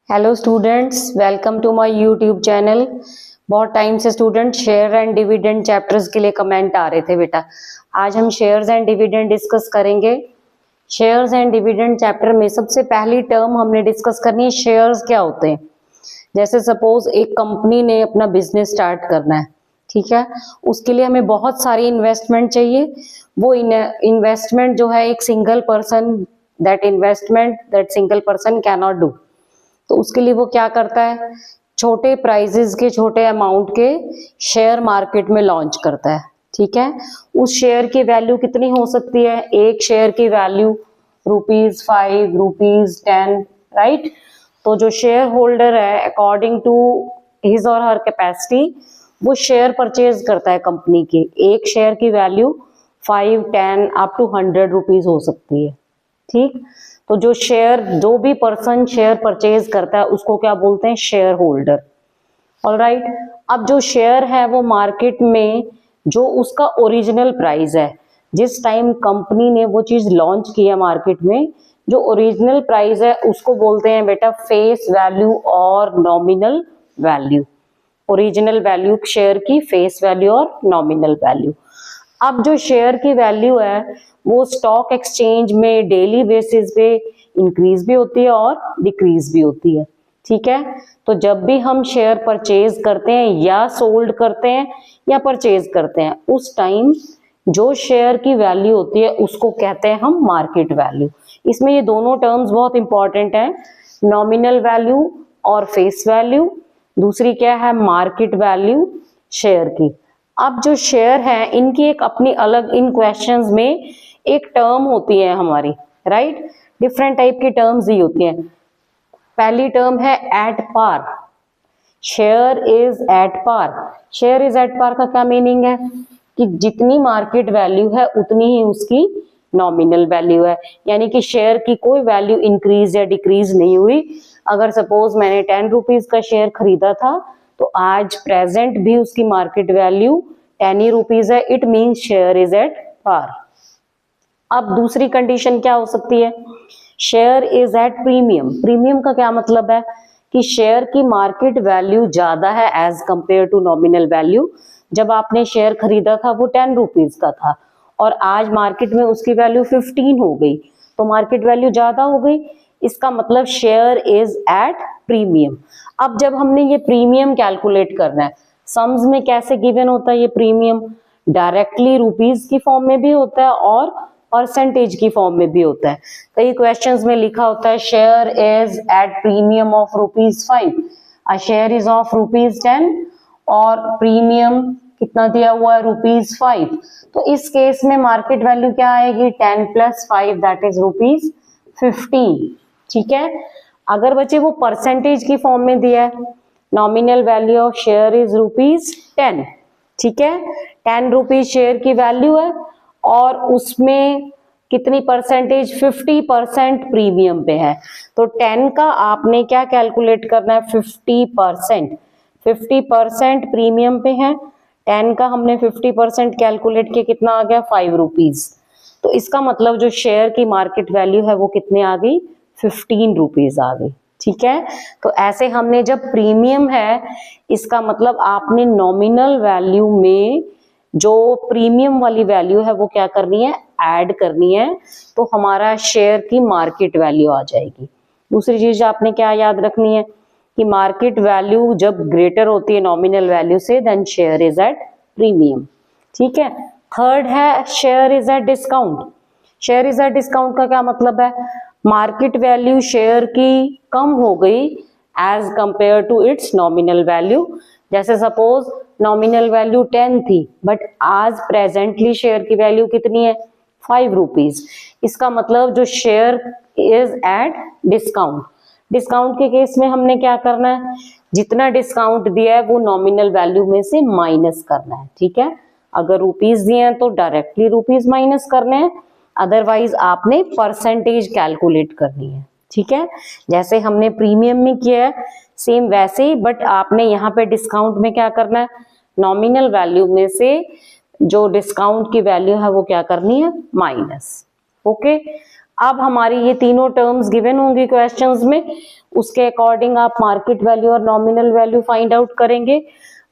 Hello students, welcome to my YouTube channel. बहुत time से student share and dividend chapters के लिए comment आ रहे थे बेटा। आज हम शेयर्स एंड डिविडेंड डिस्कस करेंगे। शेयर्स एंड डिविडेंड चैप्टर में सबसे पहली टर्म हमने डिस्कस करनी है, शेयर्स क्या होते हैं। जैसे सपोज एक कंपनी ने अपना बिजनेस स्टार्ट करना है, ठीक है, उसके लिए हमें बहुत सारी इन्वेस्टमेंट चाहिए। वो इन्वेस्टमेंट जो है एक single person that single person can not do. तो उसके लिए वो क्या करता है, छोटे प्राइजेस के, छोटे अमाउंट के शेयर मार्केट में लॉन्च करता है। ठीक है, उस शेयर की वैल्यू कितनी हो सकती है? एक शेयर की वैल्यू ₹5, ₹10, राइट। तो जो शेयर होल्डर है, अकॉर्डिंग टू हिज और हर कैपेसिटी, वो शेयर परचेज करता है कंपनी के। एक शेयर की वैल्यू 5, 10 अप टू ₹100 हो सकती है। ठीक, तो जो भी पर्सन शेयर परचेज करता है उसको क्या बोलते हैं? Share holder. ऑलराइट, अब जो शेयर है वो मार्केट में जो उसका ओरिजिनल प्राइस है, जिस टाइम कंपनी ने वो चीज लॉन्च किया मार्केट में, जो ओरिजिनल प्राइस है उसको बोलते हैं बेटा फेस वैल्यू और nominal value. Original value share की, फेस वैल्यू और नॉमिनल वैल्यू। अब जो शेयर की वैल्यू है वो स्टॉक एक्सचेंज में डेली बेसिस पे इंक्रीज भी होती है और डिक्रीज भी होती है। ठीक है, तो जब भी हम शेयर परचेज करते हैं या सोल्ड करते हैं या परचेज करते हैं, उस टाइम जो शेयर की वैल्यू होती है उसको कहते हैं हम मार्केट वैल्यू। इसमें ये दोनों टर्म्स बहुत इंपॉर्टेंट हैं, नॉमिनल वैल्यू और फेस वैल्यू। दूसरी क्या है? मार्केट वैल्यू शेयर की। अब जो शेयर है इनकी एक अपनी अलग, इन क्वेश्चंस में एक टर्म होती है हमारी, राइट। डिफरेंट टाइप की टर्म्स दी होती हैं। पहली टर्म है at par. Share is at par. Share is at par का क्या मीनिंग है? कि जितनी मार्केट वैल्यू है उतनी ही उसकी नॉमिनल वैल्यू है, यानी कि शेयर की कोई वैल्यू इंक्रीज या डिक्रीज नहीं हुई। अगर सपोज मैंने ₹10 का शेयर खरीदा था तो आज प्रेजेंट भी उसकी मार्केट वैल्यू ₹10 है, it means share is at par. अब दूसरी कंडीशन क्या हो सकती है? Share is at premium. Premium का क्या मतलब है? कि शेयर की मार्केट वैल्यू ज्यादा है as compare to nominal value. जब आपने शेयर खरीदा था वो ₹10 का था और आज मार्केट में उसकी वैल्यू 15 हो गई, तो मार्केट वैल्यू ज्यादा हो गई। इसका मतलब शेयर इज एट प्रीमियम। अब जब हमने ये प्रीमियम कैलकुलेट करना है, सम्स में कैसे गिवन होता है ये प्रीमियम? डायरेक्टली रुपीज की फॉर्म में भी होता है और परसेंटेज की फॉर्म में भी होता है। कई क्वेश्चंस में लिखा होता है share is at premium of ₹5, a share is of ₹10 और प्रीमियम कितना दिया हुआ है? ₹5। तो इस केस में मार्केट वैल्यू क्या आएगी? 10 + 5 दैट इज ₹15। ठीक है, अगर बच्चे वो परसेंटेज की फॉर्म में दिया है, nominal value of share is ₹10। ठीक है, ₹10 शेयर की वैल्यू है और उसमें कितनी परसेंटेज? 50% प्रीमियम पे है। तो 10 का आपने क्या कैलकुलेट करना है? 50%। 50% प्रीमियम पे है, 10 का हमने 50% कैलकुलेट किया, कितना आ गया? ₹5। तो इसका मतलब जो शेयर की मार्केट वैल्यू है वो कितने आ गई? ₹15 आ गई। ठीक है, तो ऐसे हमने जब प्रीमियम है, इसका मतलब आपने नॉमिनल वैल्यू में जो प्रीमियम वाली वैल्यू है वो क्या करनी है? ऐड करनी है, तो हमारा शेयर की मार्केट वैल्यू आ जाएगी। दूसरी चीज आपने क्या याद रखनी है कि मार्केट वैल्यू जब ग्रेटर होती है नॉमिनल वैल्यू से, then share is at premium. ठीक है, थर्ड है share is at discount. Share is at discount का क्या मतलब है? मार्केट वैल्यू शेयर की कम हो गई as compare to its nominal value. जैसे सपोज नॉमिनल वैल्यू 10 थी बट आज प्रेजेंटली शेयर की वैल्यू कितनी है? ₹5। इसका मतलब जो share is at discount. Discount के केस में हमने क्या करना है? जितना डिस्काउंट दिया है वो नॉमिनल वैल्यू में से माइनस करना है। ठीक है, अगर ₹, दिए हैं तो डायरेक्टली ₹, माइनस करने हैं, अदरवाइज आपने परसेंटेज कैलकुलेट करनी है। ठीक है, जैसे हमने प्रीमियम में किया है सेम वैसे ही, बट आपने यहाँ पे डिस्काउंट में क्या करना है? नॉमिनल वैल्यू में से जो डिस्काउंट की वैल्यू है वो क्या करनी है? माइनस। ओके, अब हमारी ये तीनों टर्म्स गिवन होंगी क्वेश्चंस में, उसके अकॉर्डिंग आप मार्केट वैल्यू और नॉमिनल वैल्यू फाइंड आउट करेंगे।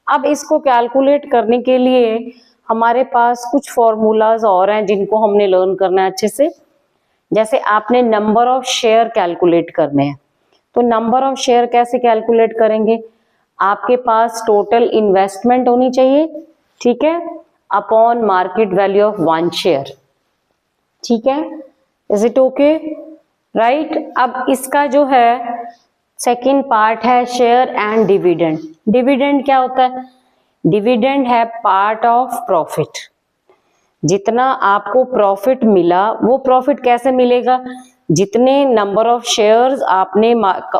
अब इसको कैलकुलेट करने के लिए हमारे पास कुछ फॉर्मूलाज और हैं जिनको हमने लर्न करना है अच्छे से। जैसे आपने नंबर ऑफ शेयर कैलकुलेट करने हैं, तो नंबर ऑफ शेयर कैसे कैलकुलेट करेंगे? आपके पास टोटल इन्वेस्टमेंट होनी चाहिए, ठीक है, upon market value of 1 share, ठीक है, इज इट ओके, राइट। अब इसका जो है सेकंड पार्ट है शेयर एंड डिविडेंड। डिविडेंड क्या होता है? डिविडेंड है पार्ट ऑफ प्रॉफिट। जितना आपको प्रॉफिट मिला, वो प्रॉफिट कैसे मिलेगा? जितने नंबर ऑफ शेयर्स आपने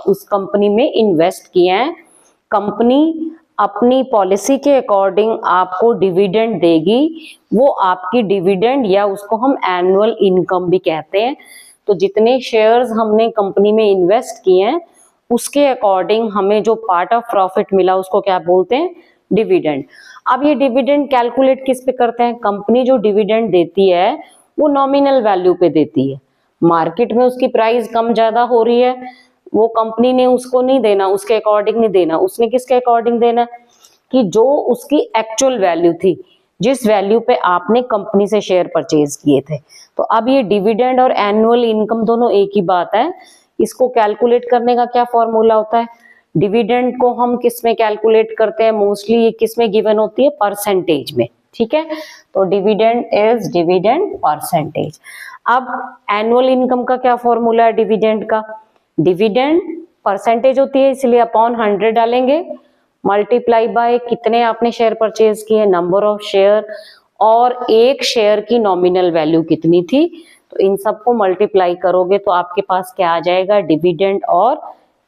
उस कंपनी में इन्वेस्ट किए हैं, कंपनी अपनी पॉलिसी के अकॉर्डिंग आपको डिविडेंड देगी। वो आपकी डिविडेंड या उसको हम एनुअल इनकम भी कहते हैं। तो जितने शेयर्स हमने कंपनी में इन्वेस्ट किए हैं उसके अकॉर्डिंग हमें जो पार्ट ऑफ प्रॉफिट मिला उसको क्या बोलते हैं? डिविडेंड। अब ये डिविडेंड कैलकुलेट किस पे करते हैं? कंपनी जो डिविडेंड देती है वो नॉमिनल वैल्यू पे देती है। मार्केट में उसकी प्राइस कम ज्यादा हो रही है, वो कंपनी ने उसको नहीं देना, उसके अकॉर्डिंग नहीं देना, उसने किसके अकॉर्डिंग देना? कि जो उसकी एक्चुअल वैल्यू थी, जिस वैल्यू पे आपने कंपनी से शेयर परचेज किए थे। तो अब ये डिविडेंड और एनुअल इनकम दोनों एक ही बात है। इसको कैलकुलेट करने का क्या फॉर्मूला होता है? डिविडेंड को हम किस में कैलकुलेट करते हैं? मोस्टली ये किस में गिवन होती है? परसेंटेज में, ठीक है। तो डिविडेंड इज डिविडेंड परसेंटेज। अब एनुअल इनकम का क्या फॉर्मूला है डिविडेंड का? डिविडेंड परसेंटेज होती है, इसलिए अपॉन 100 डालेंगे, मल्टीप्लाई बाय कितने आपने शेयर परचेज किए, नंबर ऑफ शेयर, और एक शेयर की नॉमिनल वैल्यू कितनी थी। तो इन सबको मल्टीप्लाई करोगे तो आपके पास क्या आ जाएगा? डिविडेंड और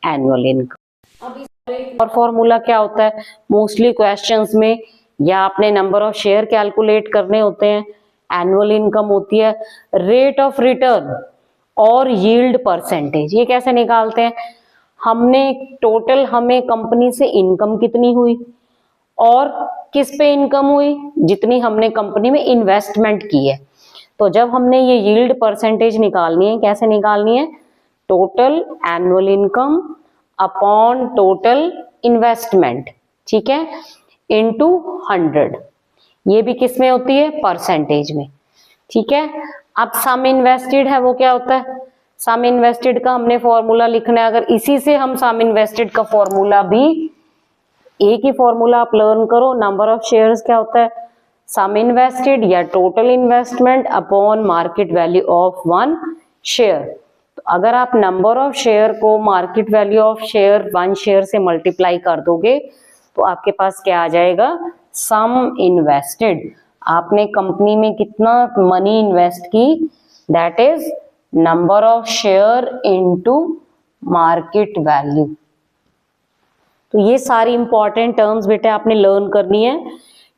एनुअल इनकम। अब इस और फॉर्मूला क्या होता है? मोस्टली क्वेश्चंस में या आपने नंबर ऑफ शेयर कैलकुलेट करने होते हैं, एनुअल इनकम होती है रेट ऑफ रिटर्न और यील्ड परसेंटेज। ये कैसे निकालते हैं? हमने टोटल हमें कंपनी से इनकम कितनी हुई और किस पे इनकम हुई? जितनी हमने कंपनी में इन्वेस्टमेंट की है। तो जब हमने ये यील्ड परसेंटेज निकालनी है, कैसे निकालनी है? Total annual income upon total investment, ठीक है, इनटू 100। ये भी किस में होती है? परसेंटेज में, ठीक है। अब सम इन्वेस्टेड है, वो क्या होता है? सम इन्वेस्टेड का हमने फॉर्मूला लिखना है। अगर इसी से हम सम इन्वेस्टेड का फॉर्मूला भी, एक ही फॉर्मूला आप लर्न करो, नंबर ऑफ शेयर्स क्या होता है? सम इन्वेस्टेड या total investment upon market value of 1 share. तो अगर आप नंबर ऑफ शेयर को market value of share 1 share से मल्टीप्लाई कर दोगे तो आपके पास क्या आ जाएगा? सम इन्वेस्टेड। आपने कंपनी में कितना मनी इन्वेस्ट की, that is number of share into market value. तो ये सारी इंपॉर्टेंट टर्म्स बेटे आपने लर्न करनी है।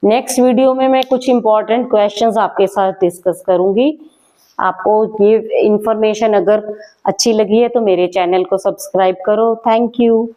नेक्स्ट वीडियो में मैं कुछ इंपॉर्टेंट क्वेश्चंस आपके साथ डिस्कस करूंगी। आपको ये इंफॉर्मेशन अगर अच्छी लगी है तो मेरे चैनल को सब्सक्राइब करो। Thank you.